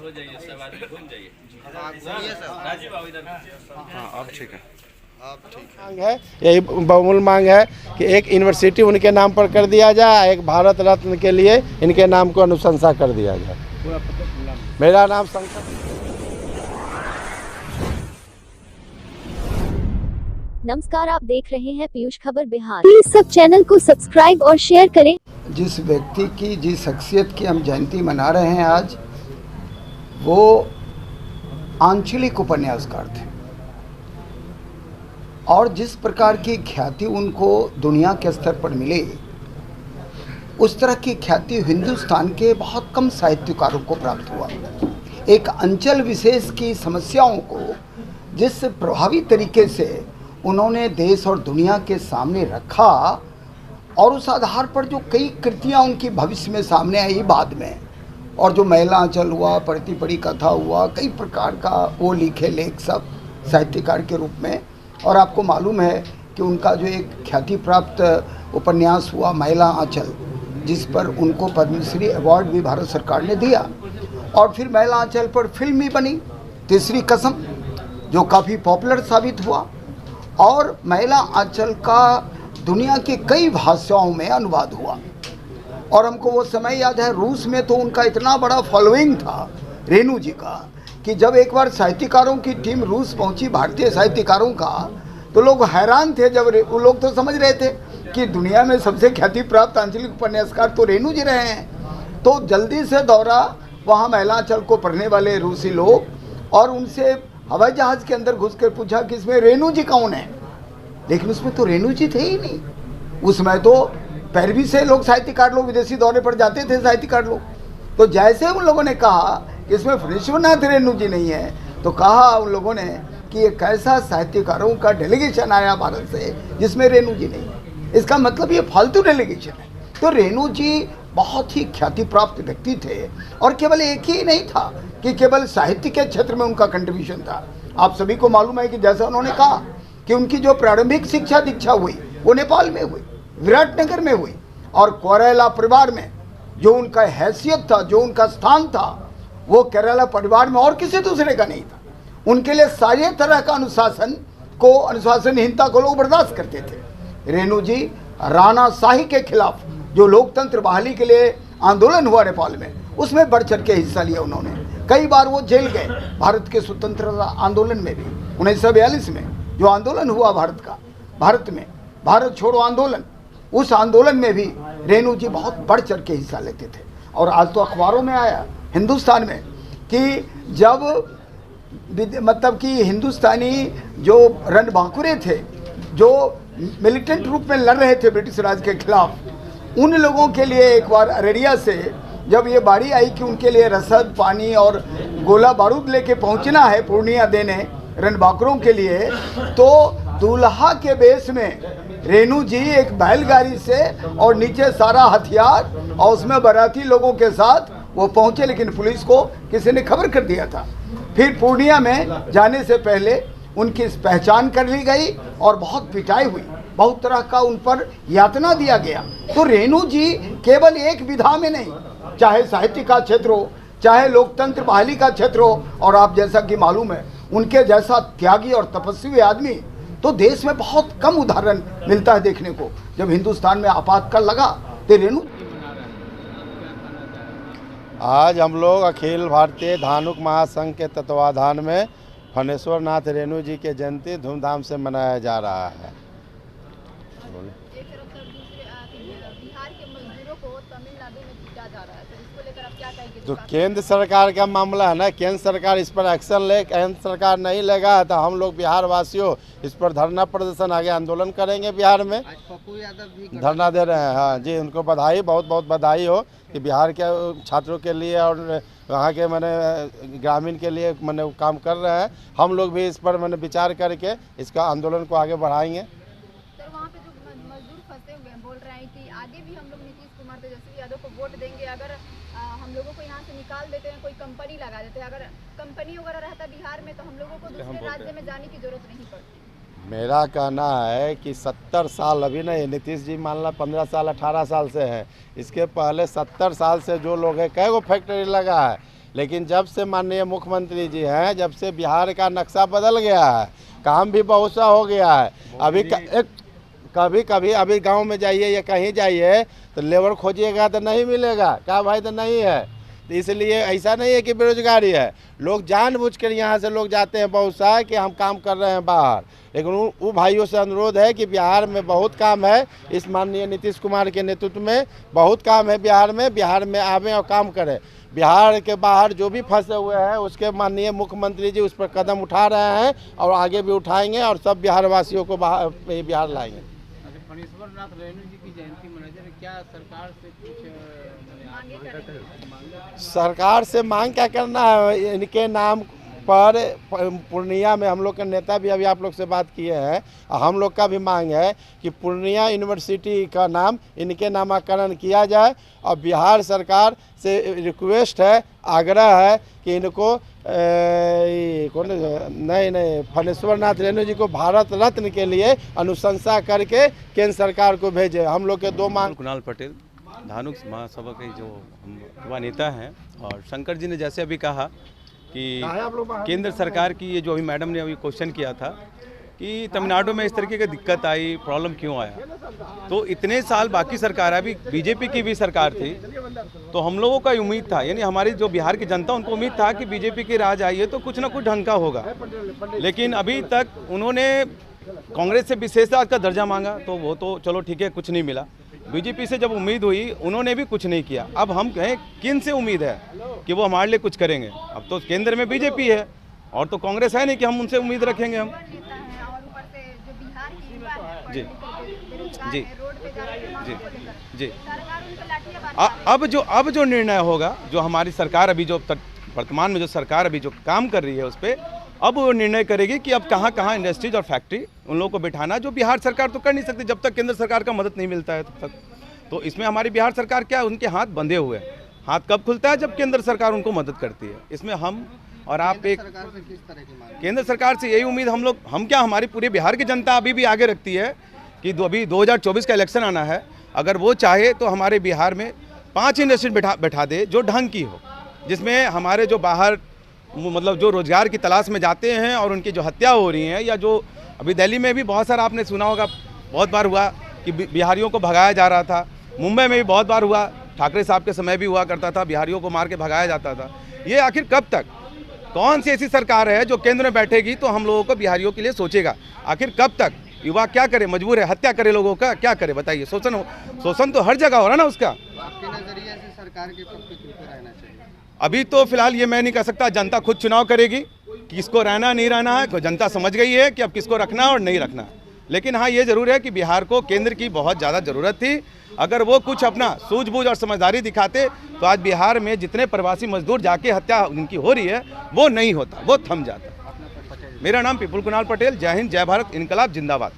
हो जाइए, सब आदमी घूम जाइए। राजीव बाबू इधर। हाँ अब ठीक है। मांग है, यही बहुमूल्य मांग है कि एक यूनिवर्सिटी उनके नाम पर कर दिया जाए, एक भारत रत्न के लिए इनके नाम को अनुशंसा कर दिया जाए। मेरा नाम शंकर। नमस्कार, आप देख रहे हैं पीयूष खबर बिहार। प्लीज सब चैनल को सब्सक्राइब और शेयर करें। जिस व्यक्ति की, जिस शख्सियत की हम जयंती मना रहे हैं आज, वो आंचलिक उपन्यासकार थे और जिस प्रकार की ख्याति उनको दुनिया के स्तर पर मिली, उस तरह की ख्याति हिंदुस्तान के बहुत कम साहित्यकारों को प्राप्त हुआ। एक अंचल विशेष की समस्याओं को जिस प्रभावी तरीके से उन्होंने देश और दुनिया के सामने रखा और उस आधार पर जो कई कृतियाँ उनकी भविष्य में सामने आई बाद में, और जो महिला आंचल हुआ, पढ़ती पढ़ी कथा हुआ, कई प्रकार का वो लिखे लेख सब साहित्यकार के रूप में। और आपको मालूम है कि उनका जो एक ख्याति प्राप्त उपन्यास हुआ महिला आंचल, जिस पर उनको पद्मश्री अवार्ड भी भारत सरकार ने दिया, और फिर महिला आंचल पर फिल्म भी बनी तीसरी कसम, जो काफ़ी पॉपुलर साबित हुआ, और महिला आंचल का दुनिया के कई भाषाओं में अनुवाद हुआ। और हमको वो समय याद है, रूस में तो उनका इतना बड़ा फॉलोइंग था रेणु जी का, कि जब एक बार साहित्यकारों की टीम रूस पहुंची, भारतीय साहित्यकारों का, तो लोग हैरान थे। जब वो लोग तो समझ रहे थे कि दुनिया में सबसे ख्याति प्राप्त आंचलिक उपन्यासकार तो रेणु जी रहे हैं, तो जल्दी से दौड़ा वहाँ महिला आंचल को पढ़ने वाले रूसी लोग, और उनसे हवाई जहाज़ के अंदर घुस कर पूछा कि इसमें रेणु जी कौन है। लेकिन उसमें तो रेणु जी थे ही नहीं। उसमें तो पैरवी से लोग, साहित्यकार लोग, विदेशी दौरे पर जाते थे साहित्यकार लोग। तो जैसे उन लोगों ने कहा कि इसमें फणीश्वरनाथ रेणु जी नहीं है, तो कहा उन लोगों ने कि एक ऐसा साहित्यकारों का डेलीगेशन आया भारत से जिसमें रेणु जी नहीं है। इसका मतलब ये फालतू डेलीगेशन है। तो रेणु जी बहुत ही ख्याति प्राप्त व्यक्ति थे, और केवल एक ही नहीं था कि केवल साहित्य के क्षेत्र में उनका कंट्रीब्यूशन था। आप सभी को मालूम है कि जैसा उन्होंने कहा कि उनकी जो प्रारंभिक शिक्षा दीक्षा हुई वो नेपाल में हुई, विराटनगर में हुई, और कोरेला परिवार में जो उनका हैसियत था, जो उनका स्थान था, वो केरला परिवार में और किसी दूसरे का नहीं था। उनके लिए सारे तरह का अनुशासनहीनता को लोग बर्दाश्त करते थे। रेणु जी राणा शाही के खिलाफ जो लोकतंत्र बहाली के लिए आंदोलन हुआ नेपाल में, उसमें बढ़ चढ़ के हिस्सा लिया उन्होंने। कई बार वो जेल गए, भारत के स्वतंत्रता आंदोलन में भी 1942 में जो आंदोलन हुआ भारत का, भारत में भारत छोड़ो आंदोलन, उस आंदोलन में भी रेणु जी बहुत बढ़ चढ़ के हिस्सा लेते थे। और आज तो अखबारों में आया हिंदुस्तान में कि जब मतलब कि हिंदुस्तानी जो रणबांकुरे थे, जो मिलिटेंट रूप में लड़ रहे थे ब्रिटिश राज के खिलाफ, उन लोगों के लिए एक बार अररिया से जब ये बारी आई कि उनके लिए रसद, पानी और गोला बारूद लेके पहुंचना है पूर्णिया देने रणबांकुरों के लिए, तो दूल्हा के बेस में रेणु जी एक बैलगाड़ी से और नीचे सारा हथियार और उसमें बाराती लोगों के साथ वो पहुंचे, लेकिन पुलिस को किसी ने खबर कर दिया था। फिर पूर्णिया में जाने से पहले उनकी पहचान कर ली गई और बहुत पिटाई हुई, बहुत तरह का उन पर यातना दिया गया। तो रेणु जी केवल एक विधा में नहीं, चाहे साहित्य का क्षेत्र हो, चाहे लोकतंत्र बहाली का क्षेत्र हो, और आप जैसा कि मालूम है उनके जैसा त्यागी और तपस्वी आदमी तो देश में बहुत कम उदाहरण मिलता है देखने को। जब हिंदुस्तान में आपातकाल लगा तो रेणु। आज हम लोग अखिल भारतीय धानुक महासंघ के तत्वाधान में फणेश्वर नाथ रेणु जी के जयंती धूमधाम से मनाया जा रहा है। बिहार के मजदूरों को तमिलनाडु में पीटा जा रहा है, तो इसको लेकर आप क्या कहेंगे? तो केंद्र सरकार का मामला है ना, केंद्र सरकार इस पर एक्शन ले, केंद्र सरकार नहीं लेगा तो हम लोग बिहार वासियों इस पर धरना प्रदर्शन आगे आंदोलन करेंगे। बिहार में पप्पू यादव भी धरना दे रहे हैं। हाँ जी, उनको बधाई, बहुत बहुत बधाई हो कि बिहार के छात्रों के लिए और वहाँ के मैंने ग्रामीण के लिए मैंने काम कर रहे हैं। हम लोग भी इस पर मैंने विचार करके इसका आंदोलन को आगे बढ़ाएंगे। सर, वहाँ पे जो मजदूर फंसे हुए हैं, बोल रहे हैं कि आगे भी हम लोग नीतीश कुमार तेजस्वी यादव को वोट देंगे अगर हम लोगों को यहाँ से निकाल देते हैं, कोई कंपनी लगा देते हैं। अगर कंपनी वगैरह रहता बिहार में तो हम लोगों को दूसरे राज्य में जाने की जरूरत नहीं पड़ती। मेरा कहना है कि 70 साल, अभी नहीं, नीतीश जी मान ला 15 साल 18 साल से हैं, इसके पहले 70 साल से जो लोग हैं, कई गो फैक्ट्री लगा है, लेकिन जब से माननीय मुख्यमंत्री जी हैं, जब से बिहार का नक्शा बदल गया है, काम भी बहुत सा हो गया है। कभी कभी अभी गांव में जाइए या कहीं जाइए तो लेबर खोजिएगा तो नहीं मिलेगा, क्या भाई तो नहीं है। तो इसलिए ऐसा नहीं है कि बेरोजगारी है, लोग जानबूझकर यहाँ से लोग जाते हैं बहुत सा कि हम काम कर रहे हैं बाहर। लेकिन वो भाइयों से अनुरोध है कि बिहार में बहुत काम है, इस माननीय नीतीश कुमार के नेतृत्व में बहुत काम है बिहार में आवें और काम करें। बिहार के बाहर जो भी फंसे हुए हैं उसके माननीय मुख्यमंत्री जी उस पर कदम उठा रहे हैं और आगे भी उठाएंगे और सब बिहार वासियों को बिहार लाएंगे। फणीश्वर नाथ रेणु जी की जयंती मनाई जा रही है, क्या सरकार से कुछ सरकार से मांग क्या करना है, इनके नाम पर पूर्णिया में हम लोग के नेता भी अभी आप लोग से बात किए हैं, हम लोग का भी मांग है कि पूर्णिया यूनिवर्सिटी का नाम इनके नामाकरण किया जाए और बिहार सरकार से रिक्वेस्ट है, आग्रह है कि इनको नहीं फणीश्वर नाथ रेणु जी को भारत रत्न के लिए अनुशंसा करके केंद्र सरकार को भेजे। हम लोग के दो मांग। कुणाल पटेल धानुक महासभा के जो युवा नेता हैं, और शंकर जी ने जैसे अभी कहा कि केंद्र सरकार की ये जो अभी मैडम ने अभी क्वेश्चन किया था कि तमिलनाडु में इस तरीके की दिक्कत आई, प्रॉब्लम क्यों आया, तो इतने साल बाकी सरकार अभी बीजेपी की भी सरकार थी, तो हम लोगों का उम्मीद था, यानी हमारी जो बिहार की जनता उनको उम्मीद था कि बीजेपी की राज आई है तो कुछ ना कुछ ढंग का होगा। लेकिन अभी तक उन्होंने कांग्रेस से विशेष राज का दर्जा मांगा तो वो तो चलो ठीक है, कुछ नहीं मिला। बीजेपी से जब उम्मीद हुई उन्होंने भी कुछ नहीं किया। अब हम कहें किन से उम्मीद है कि वो हमारे लिए कुछ करेंगे? अब तो केंद्र में बीजेपी है और तो कांग्रेस है नहीं कि हम उनसे उम्मीद रखेंगे हम। जी जी जी अब जो निर्णय होगा, जो हमारी सरकार अभी जो वर्तमान में जो सरकार अभी जो काम कर रही है उस पर अब वो निर्णय करेगी कि अब कहाँ कहाँ इंडस्ट्रीज और फैक्ट्री उन लोगों को बिठाना, जो बिहार सरकार तो कर नहीं सकती जब तक केंद्र सरकार का मदद नहीं मिलता है तब तक। तो इसमें हमारी बिहार सरकार क्या है, उनके हाथ बंधे हुए हैं। हाथ कब खुलता है? जब केंद्र सरकार उनको मदद करती है। इसमें हम और आप एक केंद्र सरकार से यही उम्मीद हम क्या, हमारी पूरे बिहार की जनता अभी भी आगे रखती है कि अभी 2024 का इलेक्शन आना है, अगर वो चाहे तो हमारे बिहार में 5 इंडस्ट्री बैठा दे जो ढंग की हो, जिसमें हमारे जो बाहर मतलब जो रोजगार की तलाश में जाते हैं और उनकी जो हत्या हो रही है, या जो अभी दिल्ली में भी बहुत सारा आपने सुना होगा, बहुत बार हुआ कि बिहारियों को भगाया जा रहा था। मुंबई में भी बहुत बार हुआ, ठाकरे साहब के समय भी हुआ करता था, बिहारियों को मार के भगाया जाता था। ये आखिर कब तक? कौन सी ऐसी सरकार है जो केंद्र में बैठेगी तो हम लोगों को बिहारियों के लिए सोचेगा? आखिर कब तक? युवा क्या करे, मजबूर है, हत्या करे लोगों का, क्या करे बताइए? शोषण तो हर जगह हो रहा है ना उसका। आपके नजरिए से सरकार के पक्ष में रहना चाहिए? अभी तो फिलहाल ये मैं नहीं कह सकता, जनता खुद चुनाव करेगी किसको रहना नहीं रहना है। जनता समझ गई है कि अब किसको रखना और नहीं रखना। लेकिन हाँ, ये जरूर है कि बिहार को केंद्र की बहुत ज़्यादा ज़रूरत थी। अगर वो कुछ अपना सूझबूझ और समझदारी दिखाते तो आज बिहार में जितने प्रवासी मजदूर जाके हत्या उनकी हो रही है वो नहीं होता, वो थम जाता। मेरा नाम पिपुल कुणाल पटेल। जय हिंद, जय भारत, इनकलाब जिंदाबाद।